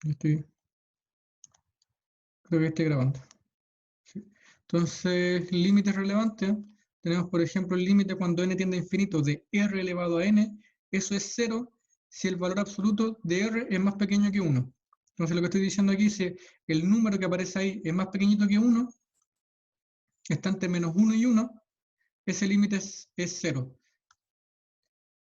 Creo que estoy grabando. Sí. Entonces, límites relevantes. Tenemos, por ejemplo, el límite cuando n tiende a infinito de r elevado a n. Eso es 0 si el valor absoluto de r es más pequeño que 1. Entonces, lo que estoy diciendo aquí es que el número que aparece ahí es más pequeñito que 1, está entre menos 1 y 1, ese límite es 0.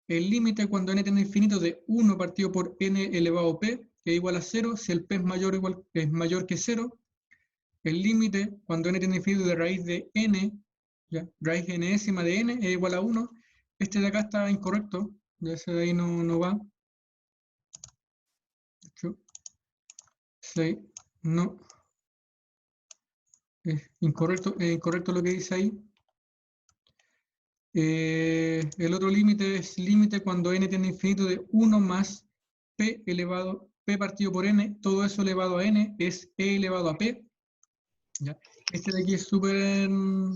El límite cuando n tiende a infinito de 1 partido por n elevado a p es igual a 0 si el p es mayor que 0. El límite cuando n tiende a infinito de raíz de n, ¿ya? Raíz enésima de n es igual a 1. Este de acá está incorrecto, ya ese de ahí no va. 8, 6, no. Es incorrecto lo que dice ahí. El otro límite es límite cuando n tiende a infinito de 1 más p partido por n, todo eso elevado a n es e elevado a p. ¿Ya? Este de aquí es súper,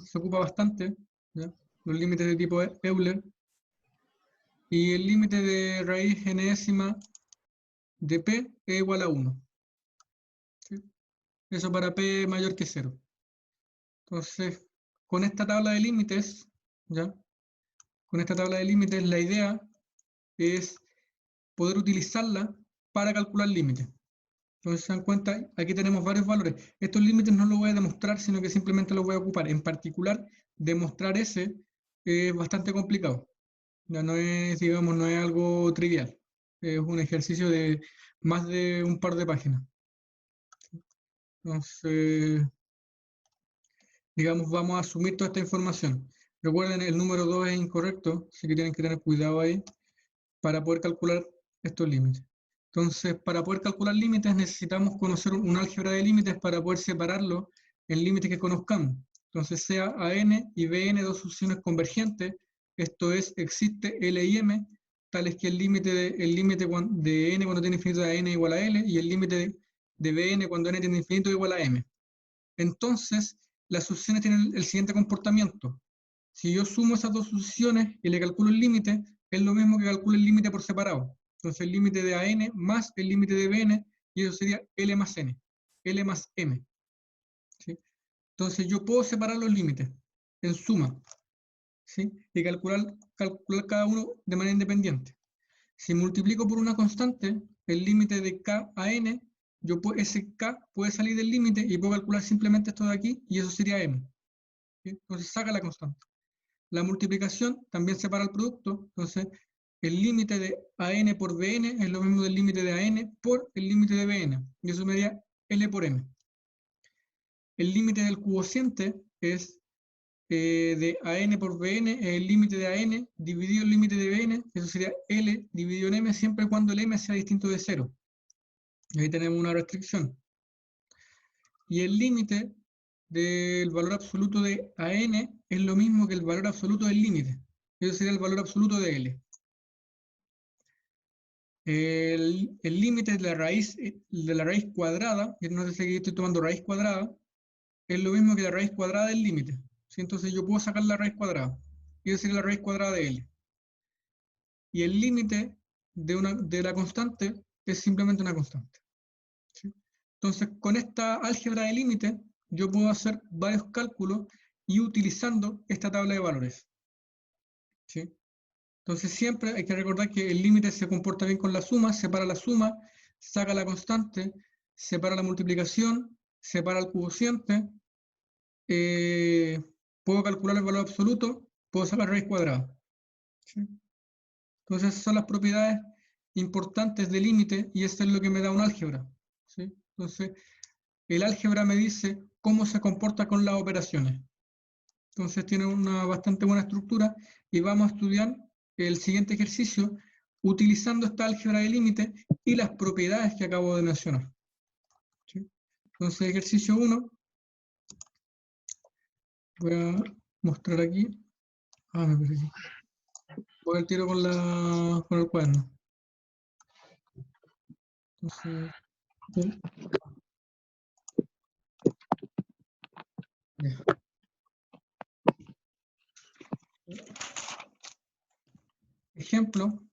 se ocupa bastante, ¿ya? Los límites de tipo Euler. Y el límite de raíz enésima de p es igual a 1. ¿Sí? Eso para p mayor que 0. Entonces, con esta tabla de límites, ¿ya? Con esta tabla de límites, la idea es poder utilizarla para calcular límites. Entonces, se dan cuenta, aquí tenemos varios valores. Estos límites no los voy a demostrar, sino que simplemente los voy a ocupar. En particular, demostrar ese es bastante complicado. Ya no es, digamos, no es algo trivial. Es un ejercicio de más de un par de páginas. Entonces, digamos, vamos a asumir toda esta información. Recuerden, el número 2 es incorrecto, así que tienen que tener cuidado ahí para poder calcular estos límites. Entonces, para poder calcular límites necesitamos conocer un álgebra de límites para poder separarlo en límites que conozcamos. Entonces, sea AN y BN dos funciones convergentes, esto es, existe L y M, tal es que el límite de n cuando tiene infinito de n igual a L y el límite de Bn cuando n tiene infinito igual a M. Entonces, las sucesiones tienen el siguiente comportamiento. Si yo sumo esas dos sucesiones y le calculo el límite, es lo mismo que calculo el límite por separado. Entonces el límite de AN más el límite de BN, y eso sería L más N, L más M. ¿Sí? Entonces yo puedo separar los límites en suma, ¿sí? Y calcular cada uno de manera independiente. Si multiplico por una constante, el límite de K a N, ese K puede salir del límite y puedo calcular simplemente esto de aquí, y eso sería M. ¿Sí? Entonces saca la constante. La multiplicación también separa el producto, entonces el límite de AN por BN es lo mismo del límite de AN por el límite de BN, y eso me daría L por M. El límite del cociente es de AN por BN, es el límite de AN dividido el límite de BN, eso sería L dividido en M, siempre y cuando el M sea distinto de 0. Y ahí tenemos una restricción. Y el límite del valor absoluto de AN es lo mismo que el valor absoluto del límite. Eso sería el valor absoluto de L. El límite de la raíz cuadrada, que no sé si estoy tomando raíz cuadrada, es lo mismo que la raíz cuadrada del límite. ¿Sí? Entonces yo puedo sacar la raíz cuadrada. Y eso sería la raíz cuadrada de L. Y el límite de la constante es simplemente una constante. ¿Sí? Entonces, con esta álgebra de límite, yo puedo hacer varios cálculos y utilizando esta tabla de valores. ¿Sí? Entonces, siempre hay que recordar que el límite se comporta bien con la suma, separa la suma, saca la constante, separa la multiplicación, separa el cociente, puedo calcular el valor absoluto, puedo sacar raíz cuadrada. ¿Sí? Entonces, esas son las propiedades importantes del límite y eso es lo que me da un álgebra. ¿Sí? Entonces, el álgebra me dice cómo se comporta con las operaciones. Entonces tiene una bastante buena estructura y vamos a estudiar el siguiente ejercicio utilizando esta álgebra de límite y las propiedades que acabo de mencionar. ¿Sí? Entonces ejercicio 1, voy a mostrar aquí. Me perdí. Voy al tiro con el cuaderno. Entonces, ya. Ejemplo.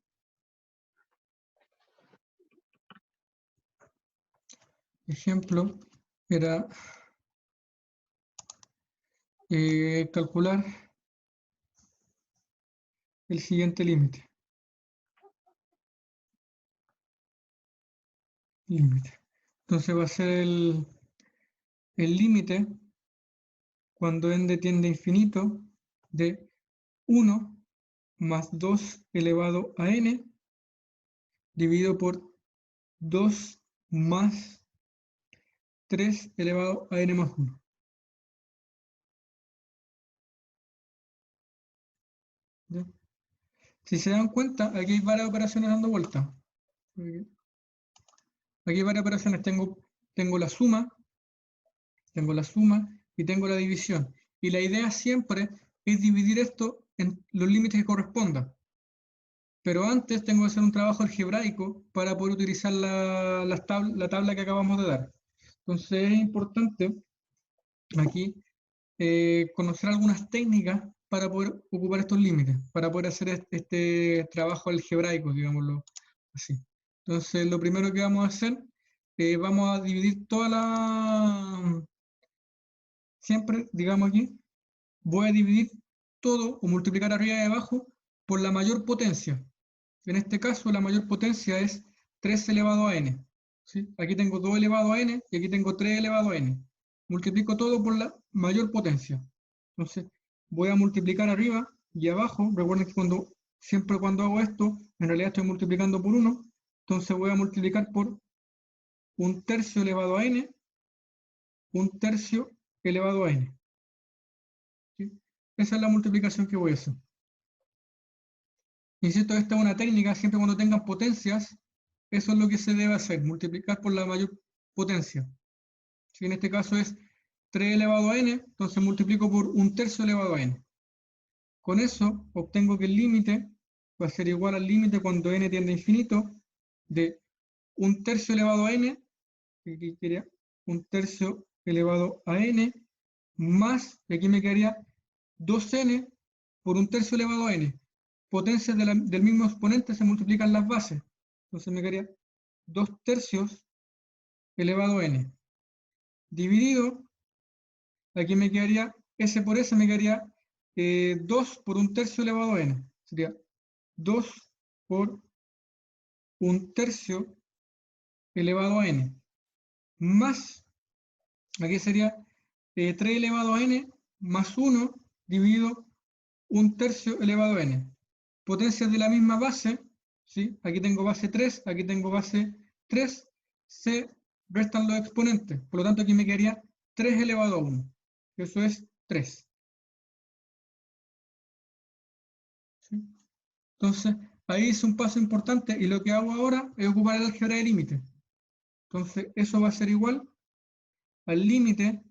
ejemplo era calcular el siguiente límite. Entonces va a ser el límite cuando n tiende a infinito de 1 más 2 elevado a n dividido por 2 más 3 elevado a n más 1. ¿Ya? Si se dan cuenta, aquí hay varias operaciones dando vuelta. Aquí hay varias operaciones. Tengo la suma y tengo la división. Y la idea siempre es dividir esto en los límites que correspondan. Pero antes tengo que hacer un trabajo algebraico para poder utilizar la tabla que acabamos de dar. Entonces es importante aquí conocer algunas técnicas para poder ocupar estos límites, para poder hacer este trabajo algebraico, digámoslo así. Entonces lo primero que vamos a hacer, vamos a dividir toda siempre, digamos aquí, voy a dividir todo o multiplicar arriba y abajo por la mayor potencia. En este caso, la mayor potencia es 3 elevado a n. ¿Sí? Aquí tengo 2 elevado a n y aquí tengo 3 elevado a n. Multiplico todo por la mayor potencia. Entonces, voy a multiplicar arriba y abajo. Recuerden que siempre cuando hago esto, en realidad estoy multiplicando por 1. Entonces voy a multiplicar por 1/3 elevado a n, 1/3 elevado a n. ¿Sí? Esa es la multiplicación que voy a hacer. Insisto, esta es una técnica, siempre cuando tengan potencias, eso es lo que se debe hacer, multiplicar por la mayor potencia. Si en este caso es 3 elevado a n, entonces multiplico por 1/3 elevado a n. Con eso obtengo que el límite va a ser igual al límite cuando n tiende a infinito de 1/3 elevado a n, aquí quería 1/3 elevado a n, más, aquí me quedaría 2n por 1/3 elevado a n. Potencias del mismo exponente se multiplican las bases. Entonces me quedaría 2/3 elevado a n. Dividido, aquí me quedaría, s por s me quedaría 2 por 1/3 elevado a n. Sería 2 por 1/3 elevado a n. Más, aquí sería 3 elevado a n más 1 dividido 1/3 elevado a n. Potencias de la misma base, ¿sí? Aquí tengo base 3, aquí tengo base 3, se restan los exponentes. Por lo tanto, aquí me quedaría 3 elevado a 1. Eso es 3. ¿Sí? Entonces, ahí es un paso importante y lo que hago ahora es ocupar el álgebra de límite. Entonces, eso va a ser igual al límite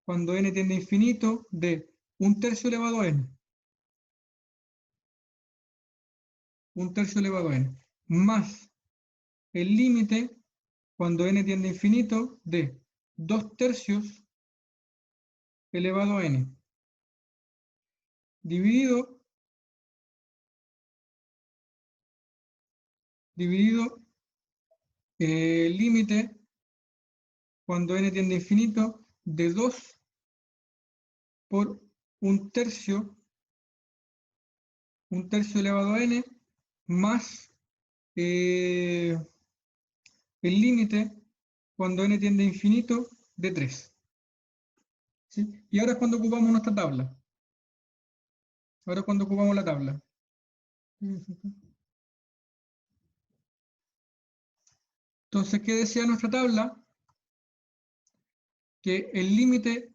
cuando n tiende a infinito de 1/3 elevado a n. 1/3 elevado a n. Más el límite cuando n tiende a infinito de 2/3 elevado a n. Dividido el límite cuando n tiende a infinito de 2 por 1/3 elevado a n más el límite cuando n tiende a infinito de 3. ¿Sí? Y ahora es cuando ocupamos nuestra tabla. Ahora es cuando ocupamos la tabla. Entonces, ¿qué decía nuestra tabla? Que el límite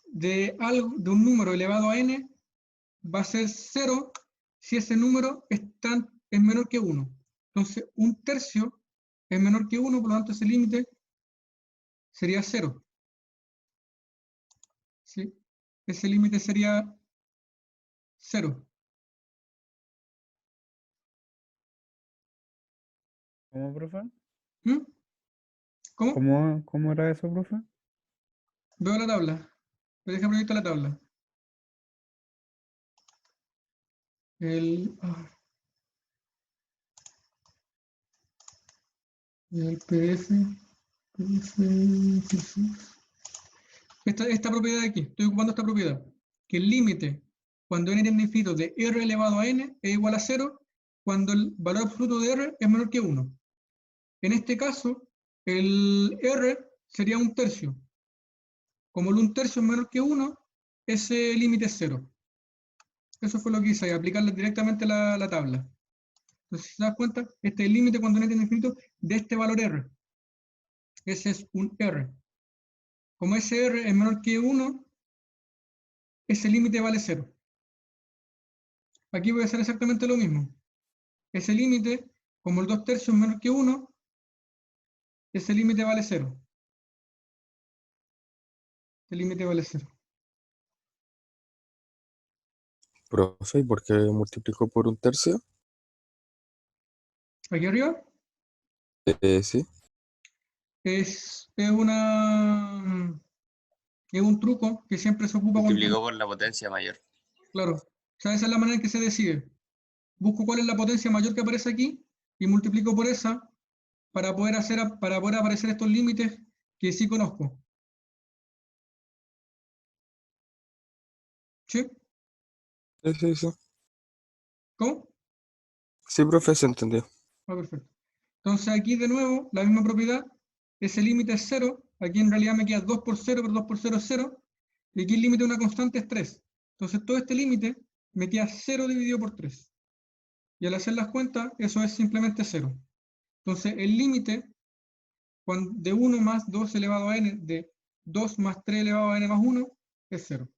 de un número elevado a n va a ser 0 si ese número es menor que 1. Entonces, 1/3 es menor que 1, por lo tanto ese límite sería 0. ¿Sí? Ese límite sería 0. ¿Cómo, profe? ¿Mm? ¿Cómo? ¿Cómo era eso, profe? Veo la tabla. Me deja proyectar la tabla. El PDF. Esta propiedad de aquí, estoy ocupando esta propiedad, que el límite cuando n tiende a infinito de r elevado a n es igual a 0 cuando el valor absoluto de r es menor que 1. En este caso, el r sería 1/3. Como el 1/3 es menor que 1, ese límite es 0. Eso fue lo que hice, aplicarle directamente la tabla. Entonces, si te das cuenta, este es el límite cuando n tiende a infinito de este valor r. Ese es un r. Como ese r es menor que 1, ese límite vale 0. Aquí voy a hacer exactamente lo mismo. Ese límite, como el 2/3 es menor que 1, ese límite vale 0. El límite vale 0. Profe, ¿y por qué multiplicó por 1/3? Aquí arriba Sí. es un truco que siempre se ocupa cuando... Multiplicó por la potencia mayor. Claro, o sea, esa es la manera en que se decide. Busco cuál es la potencia mayor que aparece aquí y multiplico por esa para poder aparecer estos límites que sí conozco. ¿Sí? Sí. ¿Cómo? Sí, profe, se entendió. Ah, perfecto. Entonces aquí de nuevo, la misma propiedad, ese límite es 0, aquí en realidad me queda 2 por 0, pero 2 por 0 es 0, y aquí el límite de una constante es 3. Entonces todo este límite me queda 0 dividido por 3. Y al hacer las cuentas, eso es simplemente 0. Entonces el límite de 1 más 2 elevado a n, de 2 más 3 elevado a n más 1, es 0.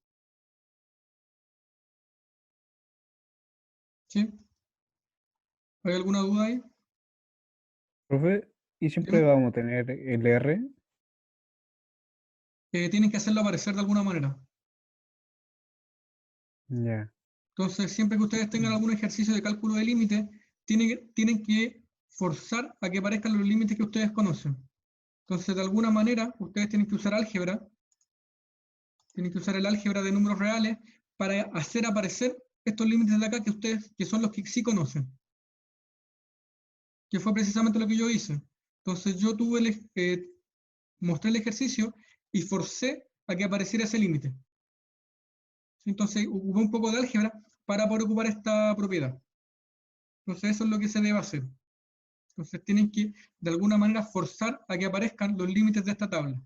¿Sí? ¿Hay alguna duda ahí? Profe, ¿y siempre Dime. vamos a tener el R? Tienen que hacerlo aparecer de alguna manera. Ya. Entonces, siempre que ustedes tengan algún ejercicio de cálculo de límite, tienen que forzar a que aparezcan los límites que ustedes conocen. Entonces, de alguna manera, ustedes tienen que usar álgebra, tienen que usar el álgebra de números reales para hacer aparecer estos límites de acá que son los que sí conocen. Que fue precisamente lo que yo hice. Entonces, yo mostré el ejercicio y forcé a que apareciera ese límite. Entonces, ocupé un poco de álgebra para poder ocupar esta propiedad. Entonces, eso es lo que se debe hacer. Entonces tienen que, de alguna manera, forzar a que aparezcan los límites de esta tabla.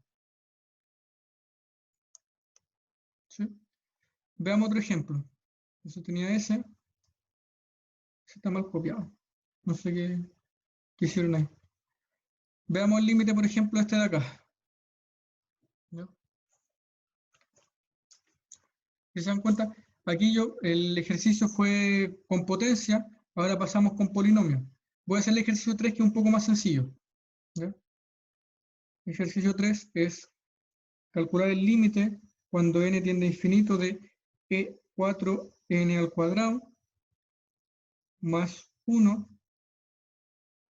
¿Sí? Veamos otro ejemplo. Eso tenía ese. Ese está mal copiado. No sé qué hicieron ahí. Veamos el límite, por ejemplo, este de acá. ¿Ya? Si se dan cuenta, aquí el ejercicio fue con potencia, ahora pasamos con polinomio. Voy a hacer el ejercicio 3, que es un poco más sencillo. ¿Ya? Ejercicio 3 es calcular el límite cuando n tiende a infinito de e4n al cuadrado más 1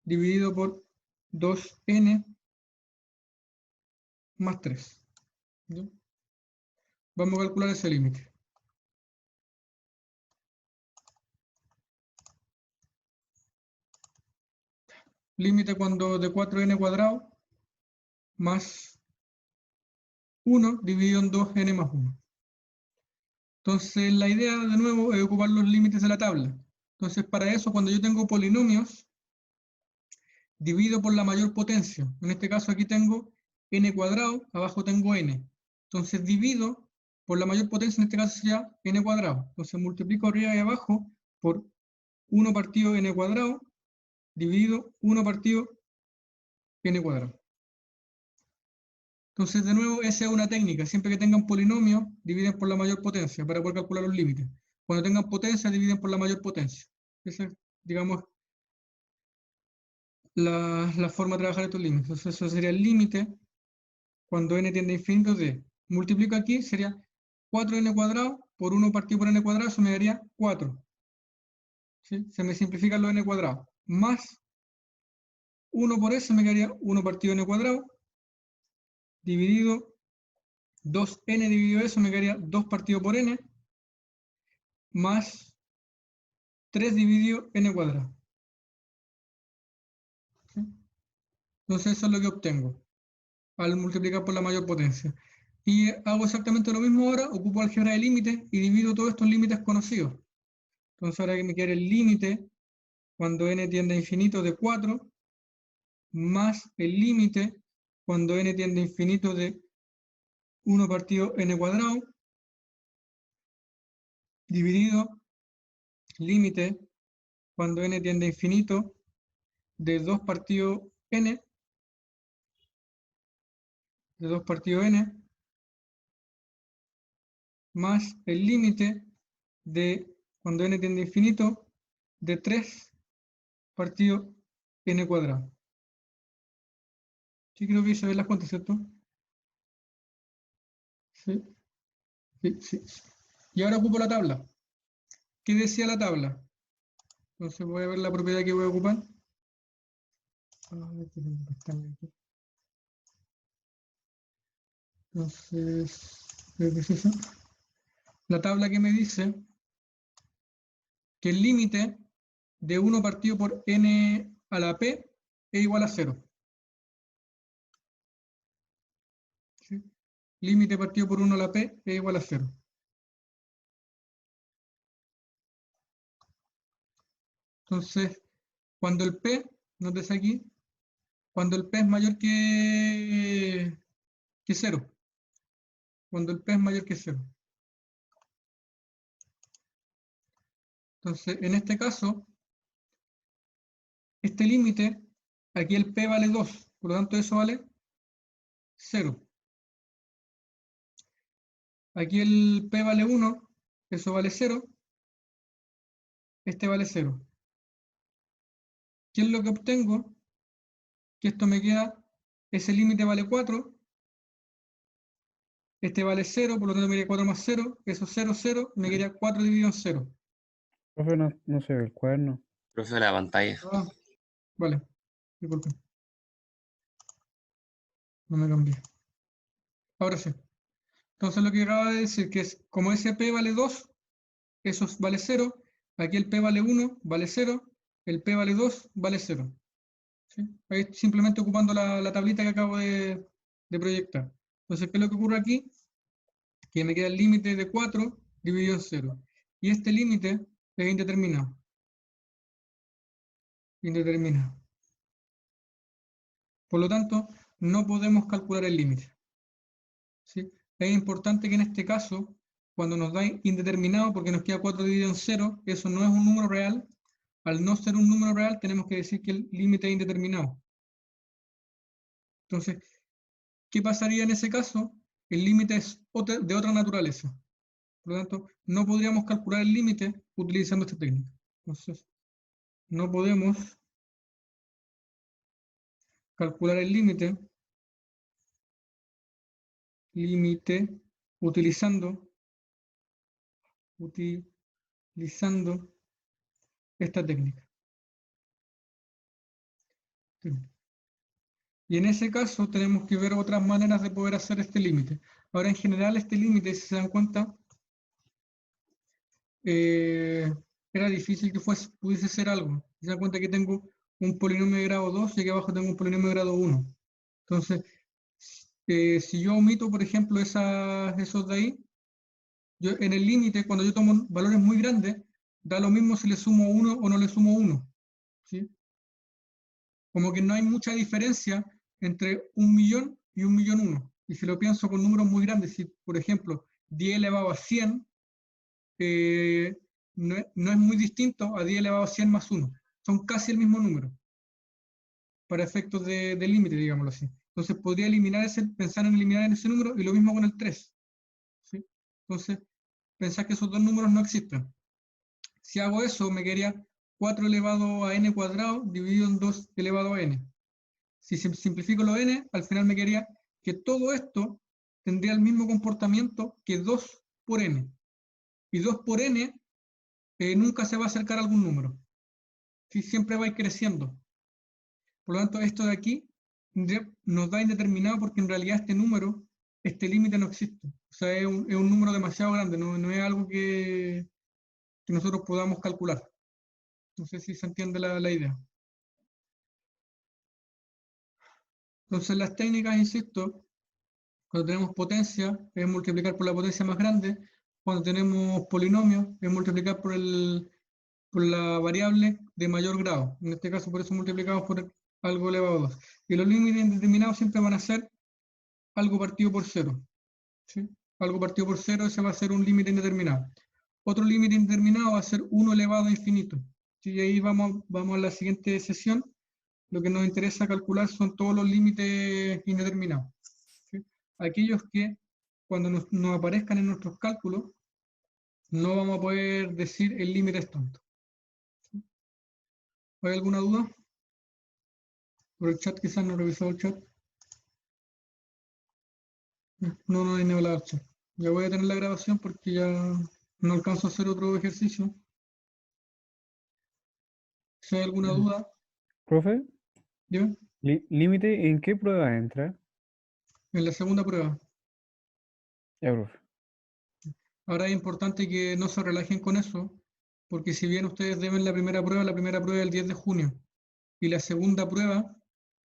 dividido por 2n más 3. ¿Ya? Vamos a calcular ese límite. Límite cuando de 4n cuadrado más 1 dividido en 2n más 1. Entonces la idea de nuevo es ocupar los límites de la tabla. Entonces para eso, cuando yo tengo polinomios, divido por la mayor potencia. En este caso aquí tengo n cuadrado, abajo tengo n. Entonces divido por la mayor potencia, en este caso sería n cuadrado. Entonces multiplico arriba y abajo por 1 partido n cuadrado dividido 1 partido n cuadrado. Entonces, de nuevo, esa es una técnica. Siempre que tengan polinomio, dividen por la mayor potencia para poder calcular los límites. Cuando tengan potencia, dividen por la mayor potencia. Esa es, digamos, la forma de trabajar estos límites. Entonces, eso sería el límite cuando n tiende a infinito de, multiplico aquí, sería 4n cuadrado por 1 partido por n cuadrado, eso me daría 4. ¿Sí? Se me simplifican los n cuadrados. Más 1 por eso me quedaría 1 partido n cuadrado, dividido 2n dividido eso me quedaría 2 partido por n, más 3 dividido n cuadrado. ¿Sí? Entonces eso es lo que obtengo. al multiplicar por la mayor potencia. Y hago exactamente lo mismo ahora, ocupo álgebra de límites y divido todos estos límites conocidos. Entonces ahora que me queda el límite cuando n tiende a infinito de 4, más el límite cuando n tiende a infinito de 1 partido n cuadrado, dividido límite cuando n tiende a infinito de 2 partido n, más el límite de cuando n tiende a infinito de 3 partido n cuadrado. Sí, creo que hice ver las cuentas, ¿cierto? Sí, sí, sí. Y ahora ocupo la tabla. ¿Qué decía la tabla? Entonces voy a ver la propiedad que voy a ocupar. Entonces, creo que es eso. La tabla que me dice que el límite de 1 partido por n a la p es igual a 0. ¿Sí? Límite partido por 1 a la p es igual a 0. Entonces, cuando el p, nótese aquí, cuando el p es mayor que 0. Cuando el p es mayor que 0. Entonces, en este caso, este límite, aquí el p vale 2, por lo tanto eso vale 0. Aquí el p vale 1, eso vale 0, este vale 0. ¿Qué es lo que obtengo? Que esto me queda, ese límite vale 4, este vale 0, por lo tanto me queda 4 más 0, eso 0, 0, me queda 4 dividido en 0. Profe, no se ve el cuaderno. Profe, la pantalla. Ah, vale, disculpe. No me cambié. Ahora sí. Entonces lo que acaba de decir que es, como ese p vale 2, eso vale 0, aquí el p vale 1, vale 0, el p vale 2, vale 0. ¿Sí? Ahí simplemente ocupando la tablita que acabo de proyectar. Entonces, ¿qué es lo que ocurre aquí? Que me queda el límite de 4 dividido en 0. Y este límite es indeterminado. Indeterminado. Por lo tanto, no podemos calcular el límite. ¿Sí? Es importante que en este caso, cuando nos da indeterminado, porque nos queda 4 dividido en 0, eso no es un número real. Al no ser un número real, tenemos que decir que el límite es indeterminado. Entonces, ¿qué pasaría en ese caso? El límite es de otra naturaleza. Por lo tanto, no podríamos calcular el límite utilizando esta técnica. Entonces, no podemos calcular el límite utilizando esta técnica. Y en ese caso tenemos que ver otras maneras de poder hacer este límite. Ahora, en general, este límite, si se dan cuenta, era difícil que pudiese ser algo. Si se dan cuenta que tengo un polinomio de grado 2 y aquí abajo tengo un polinomio de grado 1. Entonces, si yo omito, por ejemplo, esos de ahí, yo en el límite, cuando yo tomo valores muy grandes, da lo mismo si le sumo 1 o no le sumo 1. ¿Sí? Como que no hay mucha diferencia entre 1.000.000 y 1.000.001. Y si lo pienso con números muy grandes, si por ejemplo 10 elevado a 100, no es muy distinto a 10 elevado a 100 más 1. Son casi el mismo número, para efectos de límite, digámoslo así. Entonces podría pensar en eliminar ese número, y lo mismo con el 3. ¿Sí? Entonces, pensar que esos dos números no existen. Si hago eso, me quedaría 4 elevado a n cuadrado dividido en 2 elevado a n. Si simplifico lo n, al final me quedaría que todo esto tendría el mismo comportamiento que 2 por n. Y 2 por n nunca se va a acercar a algún número. ¿Sí? Siempre va a ir creciendo. Por lo tanto, esto de aquí nos da indeterminado porque en realidad este límite no existe. O sea, es un número demasiado grande, no es algo que nosotros podamos calcular. No sé si se entiende la idea. Entonces las técnicas, insisto, cuando tenemos potencia es multiplicar por la potencia más grande, cuando tenemos polinomios es multiplicar por la variable de mayor grado. En este caso, por eso multiplicamos por algo elevado a 2. Y los límites indeterminados siempre van a ser algo partido por cero. ¿Sí? Algo partido por cero, ese va a ser un límite indeterminado. Otro límite indeterminado va a ser 1 elevado a infinito. ¿Sí? Y ahí vamos a la siguiente sesión. Lo que nos interesa calcular son todos los límites indeterminados. ¿Sí? Aquellos que cuando nos aparezcan en nuestros cálculos, no vamos a poder decir el límite es tanto. ¿Sí? ¿Hay alguna duda? Por el chat, quizás no he revisado el chat. No hay nada el chat. Ya voy a tener la grabación porque ya no alcanzo a hacer otro ejercicio. Si hay alguna duda, Profe, dime. ¿límite en qué prueba entra? En la segunda prueba. Ya, profe. Ahora es importante que no se relajen con eso, porque si bien ustedes deben la primera prueba es el 10 de junio y la segunda prueba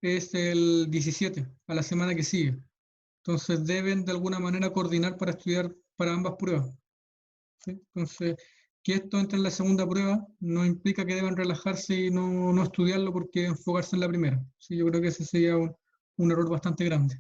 es el 17, a la semana que sigue. Entonces deben de alguna manera coordinar para estudiar para ambas pruebas. ¿Sí? Entonces, que esto entre en la segunda prueba no implica que deban relajarse y no estudiarlo porque enfocarse en la primera. ¿Sí? Yo creo que ese sería un error bastante grande.